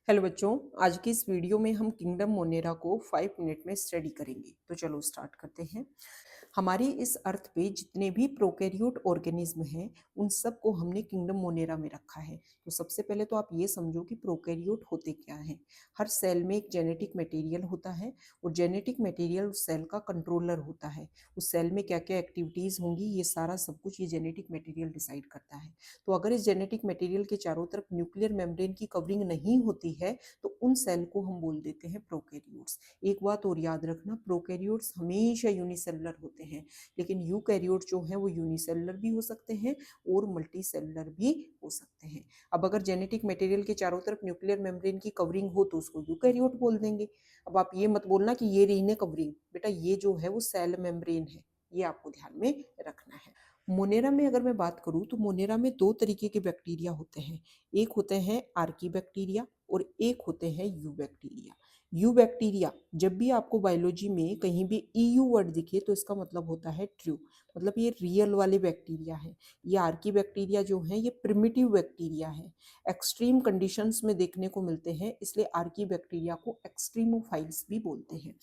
Hello बच्चों, आज की इस वीडियो में हम किंगडम मोनेरा को 5 मिनट में स्टडी करेंगे। तो चलो स्टार्ट करते हैं। हमारी इस अर्थ पे जितने भी प्रोकैरियोट ऑर्गेनिज्म हैं उन सब को हमने किंगडम मोनेरा में रखा है। तो सबसे पहले तो आप ये समझो कि प्रोकैरियोट होते क्या हैं। हर सेल में एक जेनेटिक मटेरियल होता है और जेनेटिक मटेरियल उस सेल का कंट्रोलर होता है। उस सेल में क्या क्या एक्टिविटीज़ होंगी ये सारा सब कुछ ये जेनेटिक मटेरियल डिसाइड करता है। तो अगर इस जेनेटिक मटेरियल के चारों तरफ न्यूक्लियर मेम्ब्रेन की कवरिंग नहीं होती है तो उन सेल को हम बोल देते हैं प्रोकैरियोट्स। एक बात और याद रखना, प्रोकैरियोट्स हमेशा यूनिसेलुलर होते हैं, लेकिन यूकैरियोट जो है वो यूनिसेलुलर भी हो सकते हैं और मल्टीसेलुलर भी हो सकते हैं। अब अगर जेनेटिक मटेरियल के चारों तरफ न्यूक्लियर मेम्ब्रेन की कवरिंग हो तो उसको यूकैरियोट बोल देंगे। अब आप ये मत बोलना कि ये रही कवरिंग, बेटा ये जो है वो सेल मेम्ब्रेन है, ये आपको ध्यान में रखना है। मोनेरा में अगर मैं बात करूं तो मोनेरा में दो तरीके के बैक्टीरिया होते हैं। एक होते हैं आर्की बैक्टीरिया और एक होते हैं यू बैक्टीरिया। यू बैक्टीरिया, जब भी आपको बायोलॉजी में कहीं भी ईयू वर्ड दिखे तो इसका मतलब होता है ट्रू, मतलब ये रियल वाले बैक्टीरिया है। ये आर्की बैक्टीरिया जो है ये प्रिमिटिव बैक्टीरिया है, एक्सट्रीम कंडीशंस में देखने को मिलते हैं, इसलिए आर्की बैक्टीरिया को एक्सट्रीमोफाइल्स भी बोलते हैं।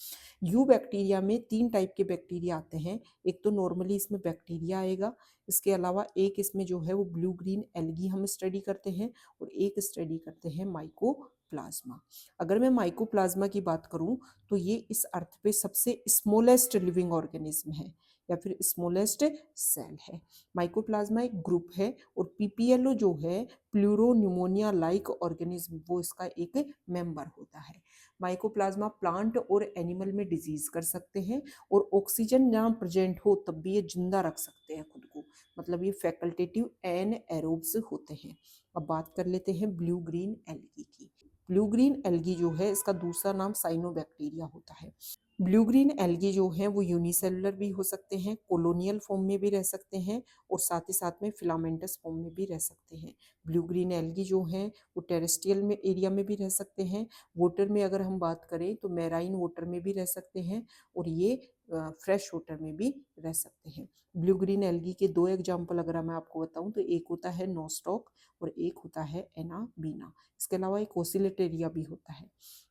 यू बैक्टीरिया में तीन टाइप के बैक्टीरिया आते हैं। एक तो नॉर्मली इसमें बैक्टीरिया आएगा, इसके अलावा एक इसमें जो है वो ब्लू ग्रीन एल्गी हम स्टडी करते हैं और एक स्टडी करते हैं माइकोप्लाज्मा। अगर मैं माइकोप्लाज्मा की बात करूं तो ये इस अर्थ पे सबसे स्मॉलेस्ट लिविंग ऑर्गेनिज्म है या फिर स्मॉलेस्ट सेल है। माइकोप्लाज्मा एक ग्रुप है और पीपीएलओ जो है प्लूरो न्यूमोनिया लाइक ऑर्गेनिज्म, वो इसका एक मेंबर होता है। माइकोप्लाज्मा प्लांट और एनिमल में डिजीज कर सकते हैं और ऑक्सीजन ना प्रेजेंट हो तब भी ये जिंदा रख सकते हैं खुद को, मतलब ये फैकल्टेटिव एन एरोब्स होते हैं। अब बात कर लेते हैं ब्लू ग्रीन एल्गी की। ब्लू ग्रीन एल्गी जो है इसका दूसरा नाम साइनोबैक्टीरिया होता है। ब्लू ग्रीन एल्गी जो हैं वो यूनिसेलुलर भी हो सकते हैं, कॉलोनियल फॉर्म में भी रह सकते हैं और साथ ही साथ में फिलामेंटस फॉर्म में भी रह सकते हैं। ब्लू ग्रीन एल्गी जो हैं वो टेरेस्ट्रियल में एरिया में भी रह सकते हैं। वाटर में अगर हम बात करें तो मैराइन वाटर में भी रह सकते हैं और ये फ्रेश वाटर में भी रह सकते हैं। ब्लू ग्रीन एल्गी के दो एग्जाम्पल अगर मैं आपको बताऊं तो एक होता है नोस्टॉक और एक होता है एनाबीना। इसके अलावा एक ओसिलेटेरिया भी होता है।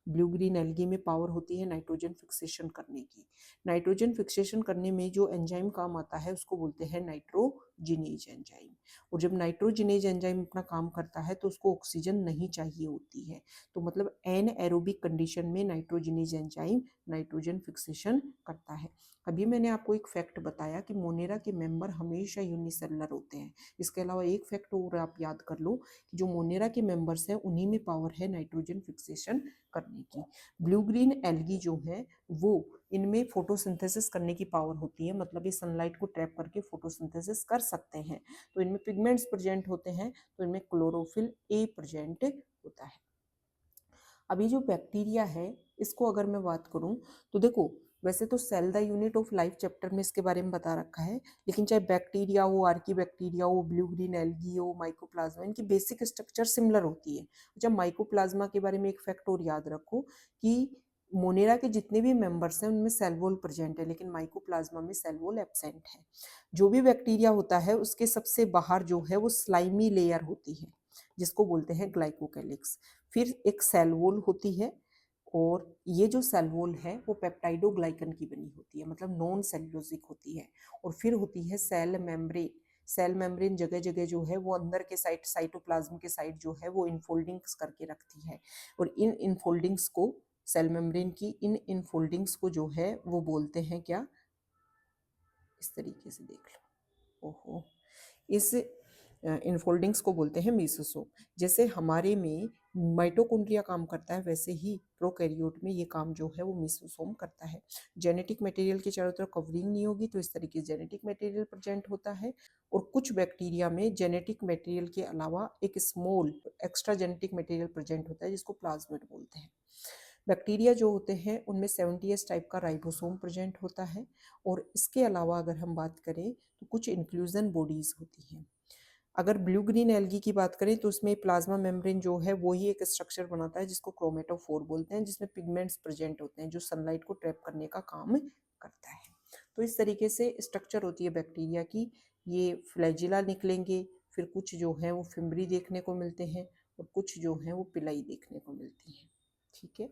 ब्लू ग्रीन एल्गी में पावर होती है नाइट्रोजन फिक्सेशन करने की। नाइट्रोजन फिक्सेशन करने में जो एंजाइम काम आता है उसको बोलते हैं नाइट्रोजिनेज एंजाइम। और जब नाइट्रोजिनेज एंजाइम अपना काम करता है तो उसको ऑक्सीजन नहीं चाहिए होती है, तो मतलब एन एरोबिक कंडीशन में नाइट्रोजिनेज एंजाइम नाइट्रोजन फिक्सेशन करता है। अभी मैंने आपको एक फैक्ट बताया कि मोनेरा के मेंबर हमेशा यूनिसेलुलर होते हैं। इसके अलावा एक फैक्ट और आप याद कर लो कि जो मोनेरा के मेंबर्स हैं उन्हीं में पावर है नाइट्रोजन फिक्सेशन करने की। ब्लू ग्रीन एल्गी जो है वो इनमें फोटोसिंथेसिस करने की पावर होती है, मतलब ये सनलाइट को ट्रैप करके फोटोसिंथेसिस कर सकते हैं। तो इनमें पिगमेंट्स प्रेजेंट होते हैं, तो इनमें क्लोरोफिल ए प्रेजेंट होता है। अभी जो बैक्टीरिया है इसको अगर मैं बात करूं तो देखो, वैसे तो cell the unit of life chapter में इसके बारे में बता रखा है, लेकिन चाहे बैक्टीरिया हो, आर्की बैक्टीरिया हो, ब्लू ग्रीन एल्गी हो, माइकोप्लाज्मा, इनकी बेसिक स्ट्रक्चर सिमिलर होती है। अच्छा, माइकोप्लाज्मा के बारे में एक फैक्ट और याद रखो कि मोनेरा के जितने भी मेंबर्स हैं उनमें सेल वॉल प्रेजेंट है, लेकिन माइकोप्लाज्मा में सेल वॉल एब्सेंट है। जो भी बैक्टीरिया होता है उसके सबसे बाहर जो है वो स्लाइमी लेयर होती है जिसको बोलते हैं ग्लाइकोकैलिक्स। फिर एक सेल वॉल होती है और ये जो सेल वॉल है वो पेप्टाइडोग्लाइकन की बनी होती है, मतलब नॉन सेल्यूलोजिक होती है। और फिर होती है सेल मेम्ब्रेन। सेल मेम्ब्रेन जगह जगह जो है वो अंदर के साइड, साइटोप्लाज्म के साइड जो है वो इनफोल्डिंग्स करके रखती है और इन इनफोल्डिंग्स को, सेल मेम्ब्रेन की इन इनफोल्डिंग्स को जो है वो बोलते हैं क्या, इस तरीके से देख लो, ओहो, इस इनफोल्डिंग्स को बोलते हैं मेसोसोम। जैसे हमारे में माइटोकॉन्ड्रिया काम करता है वैसे ही प्रोकैरियोट में ये काम जो है वो मेसोसोम करता है। जेनेटिक मटेरियल के चारों तरफ कवरिंग नहीं होगी तो इस तरीके से जेनेटिक मटेरियल प्रेजेंट होता है। और कुछ बैक्टीरिया में जेनेटिक मटेरियल के अलावा एक small extra genetic material present होता है जिसको प्लाज्मिड बोलते हैं। बैक्टीरिया जो होते हैं उनमें 70s टाइप का राइबोसोम प्रेजेंट होता है। और इसके अलावा अगर हम बात करें तो कुछ इंक्लूजन बॉडीज होती हैं। अगर ब्लू ग्रीन एल्गी की बात करें तो उसमें प्लाज्मा मेम्ब्रेन जो है वो ही एक स्ट्रक्चर बनाता है जिसको क्रोमेटोफोर बोलते हैं, जिसमें पिगमेंट्स प्रेजेंट होते हैं जो सनलाइट को ट्रैप करने का काम करता है। तो इस तरीके से स्ट्रक्चर होती है बैक्टीरिया की। ये फ्लैजिला निकलेंगे, फिर कुछ जो है वो फिम्बरी देखने को मिलते हैं और कुछ जो है वो पिलाई देखने को मिलती है। ठीक है,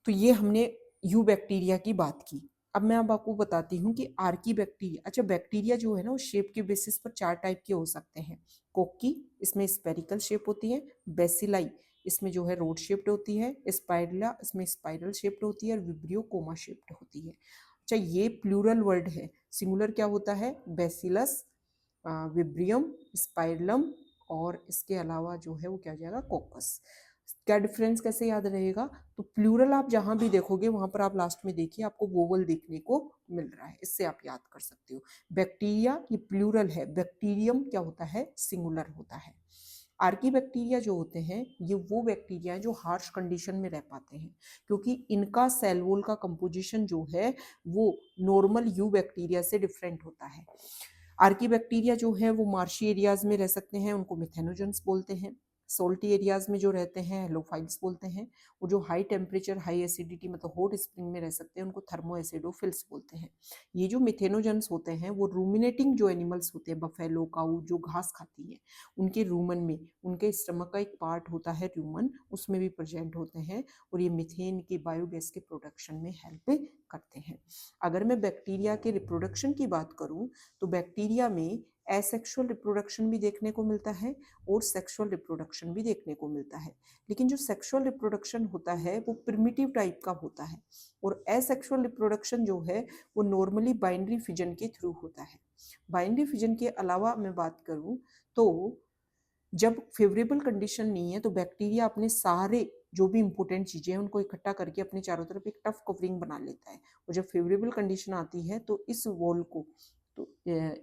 तो ये हमने यू बैक्टीरिया की बात की। अब मैं अब आपको बताती हूँ कि आर्की बैक्टीरिया। अच्छा, बैक्टीरिया जो है ना वो शेप के बेसिस पर 4 टाइप के हो सकते हैं। कोकी, इसमें स्पेरिकल शेप होती है। बेसिलाई, इसमें जो है रोड शेप्ड होती है। स्पाइरला, इसमें स्पाइरल शेप्ड होती है। और विब्रियो कोमा शेप्ड होती है। अच्छा, ये प्लूरल वर्ड है। सिंगुलर क्या होता है? बेसिलस, विब्रियम, स्पाइरलम, और इसके अलावा जो है वो क्या हो जाएगा? कोकस। क्या डिफरेंस कैसे याद रहेगा? तो प्लूरल आप जहां भी देखोगे वहां पर आप लास्ट में देखिए आपको वोवल देखने को मिल रहा है, इससे आप याद कर सकते हो। बैक्टीरिया ये प्लूरल है, बैक्टीरियम क्या होता है? सिंगुलर होता है। आर्की बैक्टीरिया जो होते हैं ये वो बैक्टीरिया है जो हार्श कंडीशन में रह पाते हैं, क्योंकि इनका सेल वॉल का कंपोजिशन जो है वो नॉर्मल यू बैक्टीरिया से डिफरेंट होता है। आर्की बैक्टीरिया जो है वो मार्शी एरियाज में रह सकते हैं, उनको मिथेनोजेंस बोलते हैं। सोल्टी एरियाज में जो रहते हैं हेलोफाइल्स बोलते हैं। वो जो हाई टेम्परेचर हाई एसिडिटी मतलब हॉट स्प्रिंग में रह सकते हैं उनको थर्मो एसिडोफिल्स बोलते हैं। ये जो मिथेनोजेंस होते हैं वो रूमिनेटिंग जो एनिमल्स होते हैं, बफेलो, काऊ, जो घास खाती है, उनके रूमन में, उनके स्टमक का एक पार्ट होता है रूमन, उसमें भी प्रेजेंट होते हैं और ये मिथेन की बायोगैस के प्रोडक्शन में हेल्प करते हैं। अगर मैं बैक्टीरिया के रिप्रोडक्शन की बात करूं तो बैक्टीरिया में एसेक्सुअल रिप्रोडक्शन भी देखने को मिलता है और सेक्सुअल रिप्रोडक्शन भी देखने को मिलता है। लेकिन जो सेक्सुअल रिप्रोडक्शन होता है वो प्रिमिटिव टाइप का होता है और एसेक्सुअल रिप्रोडक्शन जो है वो नॉर्मली बाइनरी फिजन के थ्रू होता है। बाइनरी फिजन के अलावा मैं बात करूं तो जब फेवरेबल कंडीशन नहीं है तो बैक्टीरिया अपने सारे जो भी इंपॉर्टेंट चीजें हैं उनको इकट्ठा करके अपने चारों तरफ एक टफ कवरिंग बना लेता है। और जब फेवरेबल कंडीशन आती है तो इस वॉल को, तो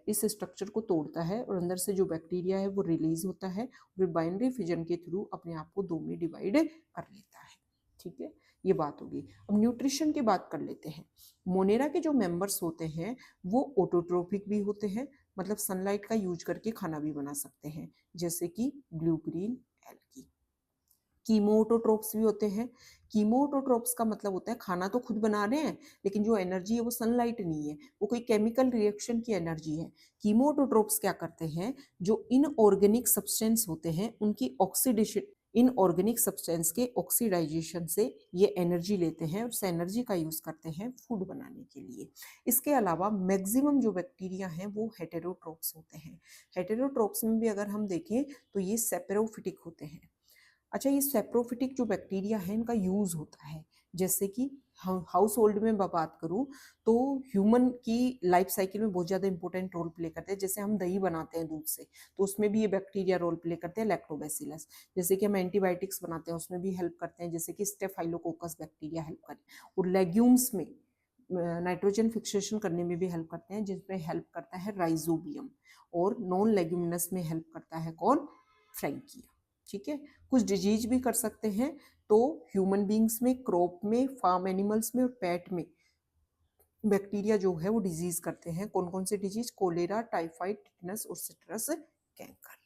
इस स्ट्रक्चर को तोड़ता है और अंदर से जो बैक्टीरिया है वो रिलीज होता है, फिर बाइनरी फिजन के थ्रू अपने आप को 2 में डिवाइड कर लेता है। ठीक है, ये बात होगी। अब न्यूट्रिशन की बात कर लेते हैं। मोनेरा के जो मेंबर्स होते हैं वो ऑटोट्रोपिक भी होते हैं, मतलब सनलाइट का यूज करके खाना भी बना सकते हैं, जैसे कि ब्लू ग्रीन एल्गी। कीमोटोट्रोप्स भी होते हैं। कीमोटोट्रोप्स का मतलब होता है खाना तो खुद बना रहे हैं लेकिन जो एनर्जी है वो सनलाइट नहीं है, वो कोई केमिकल रिएक्शन की एनर्जी है। कीमोटोट्रोप्स क्या करते हैं? जो इनऑर्गेनिक सब्सटेंस होते हैं उनकी ऑक्सीडेशन, इनऑर्गेनिक सब्सटेंस के ऑक्सीडाइजेशन से ये एनर्जी लेते हैं और उस एनर्जी का यूज करते हैं फूड बनाने के लिए। इसके अलावा मैक्सिमम जो बैक्टीरिया हैं वो हेटेरोट्रोप्स होते हैं। हेटेरोट्रोप्स में भी अगर हम देखें तो ये सेपेरोफिटिक होते हैं। अच्छा, ये सेप्रोफिटिक जो बैक्टीरिया है इनका यूज होता है, जैसे कि हाउस होल्ड में बात करूं तो ह्यूमन की लाइफ साइकिल में बहुत ज़्यादा इंपॉर्टेंट रोल प्ले करते हैं। जैसे हम दही बनाते हैं दूध से, तो उसमें भी ये बैक्टीरिया रोल प्ले करते हैं, लैक्टोबैसिलस। जैसे कि हम एंटीबायोटिक्स बनाते हैं उसमें भी हेल्प करते हैं, जैसे कि स्टेफाइलोकोकस बैक्टीरिया हेल्प करें। और लेग्यूम्स में नाइट्रोजन फिक्सेशन करने में भी हेल्प करते हैं, जिसमें हेल्प करता है राइजोबियम। और नॉन लेग्यूमिनस में हेल्प करता है कौन? फ्रैंकिया। ठीक है, कुछ डिजीज भी कर सकते हैं, तो ह्यूमन बींग्स में, क्रॉप में, फार्म एनिमल्स में और पेट में बैक्टीरिया जो है वो डिजीज करते हैं। कौन कौन से डिजीज? कोलेरा, टाइफाइड, टिटनस और सिट्रस कैंकर।